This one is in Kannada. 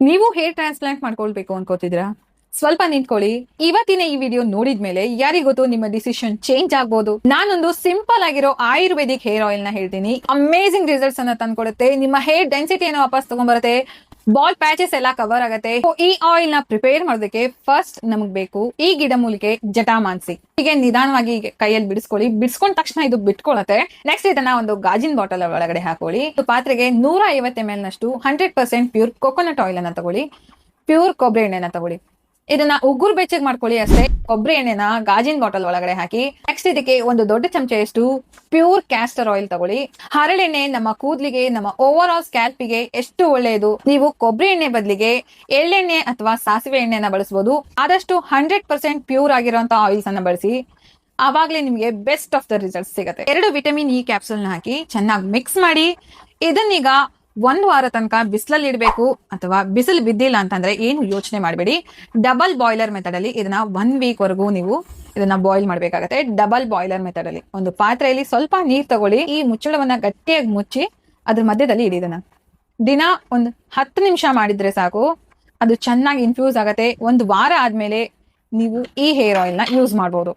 ನೀವು ಹೇರ್ ಟ್ರಾನ್ಸ್ಪ್ಲಾಂಟ್ ಮಾಡ್ಕೊಳ್ಬೇಕು ಅನ್ಕೋತಿದ್ರಾ? ಸ್ವಲ್ಪ ನಿಂತ್ಕೊಳ್ಳಿ. ಇವತ್ತಿನ ಈ ವಿಡಿಯೋ ನೋಡಿದ್ಮೇಲೆ ಯಾರಿಗೊತ್ತು ನಿಮ್ಮ ಡಿಸಿಷನ್ ಚೇಂಜ್ ಆಗ್ಬೋದು. ನಾನೊಂದು ಸಿಂಪಲ್ ಆಗಿರೋ ಆಯುರ್ವೇದಿಕ್ ಹೇರ್ ಆಯಿಲ್ ನ ಹೇಳ್ತೀನಿ. ಅಮೇಸಿಂಗ್ ರಿಸಲ್ಟ್ಸ್ ಅನ್ನ ತಂದ್ಕೊಡುತ್ತೆ. ನಿಮ್ಮ ಹೇರ್ ಡೆನ್ಸಿಟಿಯನ್ನು ವಾಪಸ್ ತಗೊಂಡ್ಬರುತ್ತೆ. ಬಾಲ್ ಪ್ಯಾಚಸ್ ಎಲ್ಲ ಕವರ್ ಆಗುತ್ತೆ. ಈ ಆಯಿಲ್ ನ ಪ್ರಿಪೇರ್ ಮಾಡೋದಕ್ಕೆ ಫಸ್ಟ್ ನಮಗ್ ಬೇಕು ಈ ಗಿಡಮೂಲಿಕೆ ಜಟಾಮಾಂಸಿ. ಹೀಗೆ ನಿಧಾನವಾಗಿ ಕೈಯಲ್ಲಿ ಬಿಡಿಸ್ಕೊಳ್ಳಿ. ಬಿಡಿಸ್ಕೊಂಡ ತಕ್ಷಣ ಇದು ಬಿಟ್ಕೊಳತ್ತೆ. ನೆಕ್ಸ್ಟ್ ಇದನ್ನ ಒಂದು ಗಾಜಿನ ಬಾಟಲ್ ಒಳಗಡೆ ಹಾಕೊಳ್ಳಿ. ಪಾತ್ರೆಗೆ 150 ml ನಷ್ಟು 100% ಪ್ಯೂರ್ ಕೊಕೊನಟ್ ಆಯಿಲ್ ಅನ್ನ ತಗೊಳ್ಳಿ. ಪ್ಯೂರ್ ಕೊಬ್ಬರಿ ಎಣ್ಣೆನ ತಗೊಳ್ಳಿ. ಇದನ್ನ ಉಗುರು ಬೆಚ್ಚಗೆ ಮಾಡ್ಕೊಳ್ಳಿ ಅಷ್ಟೇ. ಕೊಬ್ಬರಿ ಎಣ್ಣೆನ ಗಾಜಿನ ಬಾಟಲ್ ಒಳಗಡೆ ಹಾಕಿ. ನೆಕ್ಸ್ಟ್ ಇದಕ್ಕೆ ಒಂದು ದೊಡ್ಡ ಚಮಚೆಯಷ್ಟು ಪ್ಯೂರ್ ಕ್ಯಾಸ್ಟರ್ ಆಯಿಲ್ ತಗೊಳ್ಳಿ. ಹರಳೆಣ್ಣೆ ನಮ್ಮ ಕೂದಲಿಗೆ, ನಮ್ಮ ಓವರ್ ಆಲ್ ಸ್ಕ್ಯಾಲ್ಪಿಗೆ ಎಷ್ಟು ಒಳ್ಳೆಯದು. ನೀವು ಕೊಬ್ಬರಿ ಎಣ್ಣೆ ಬದಲಿಗೆ ಎಳ್ಳೆಣ್ಣೆ ಅಥವಾ ಸಾಸಿವೆ ಎಣ್ಣೆನ ಬಳಸಬಹುದು. ಆದಷ್ಟು 100% ಪ್ಯೂರ್ ಆಗಿರುವಂತಹ ಆಯಿಲ್ಸ್ ಅನ್ನ ಬಳಸಿ. ಆವಾಗಲೇ ನಿಮಗೆ ಬೆಸ್ಟ್ ಆಫ್ ದ ರಿಸಲ್ಟ್ ಸಿಗುತ್ತೆ. 2 ವಿಟಮಿನ್ ಇ ಕ್ಯಾಪ್ಸೂಲ್ ನ ಹಾಕಿ ಚೆನ್ನಾಗಿ ಮಿಕ್ಸ್ ಮಾಡಿ. ಇದನ್ನೀಗ 1 ವಾರ ತನಕ ಬಿಸಿಲಲ್ಲಿ ಇಡಬೇಕು. ಅಥವಾ ಬಿಸಿಲು ಬಿದ್ದಿಲ್ಲ ಅಂತಂದ್ರೆ ಏನು ಯೋಚನೆ ಮಾಡಬೇಡಿ, ಡಬಲ್ ಬಾಯ್ಲರ್ ಮೆಥಡ್ ಅಲ್ಲಿ ಇದನ್ನ 1 ವೀಕ್ ವರೆಗೂ ನೀವು ಇದನ್ನ ಬಾಯ್ಲ್ ಮಾಡ್ಬೇಕಾಗತ್ತೆ. ಡಬಲ್ ಬಾಯ್ಲರ್ ಮೆಥಡ್ ಅಲ್ಲಿ ಒಂದು ಪಾತ್ರೆಯಲ್ಲಿ ಸ್ವಲ್ಪ ನೀರ್ ತಗೊಳ್ಳಿ. ಈ ಮುಚ್ಚಳವನ್ನ ಗಟ್ಟಿಯಾಗಿ ಮುಚ್ಚಿ ಅದ್ರ ಮಧ್ಯದಲ್ಲಿ ಇಡಿ. ಇದನ್ನ ದಿನ ಒಂದು 10 ನಿಮಿಷ ಮಾಡಿದ್ರೆ ಸಾಕು. ಅದು ಚೆನ್ನಾಗಿ ಇನ್ಫ್ಯೂಸ್ ಆಗತ್ತೆ. 1 ವಾರ ಆದ್ಮೇಲೆ ನೀವು ಈ ಹೇರ್ ಆಯಿಲ್ ನ ಯೂಸ್ ಮಾಡಬಹುದು.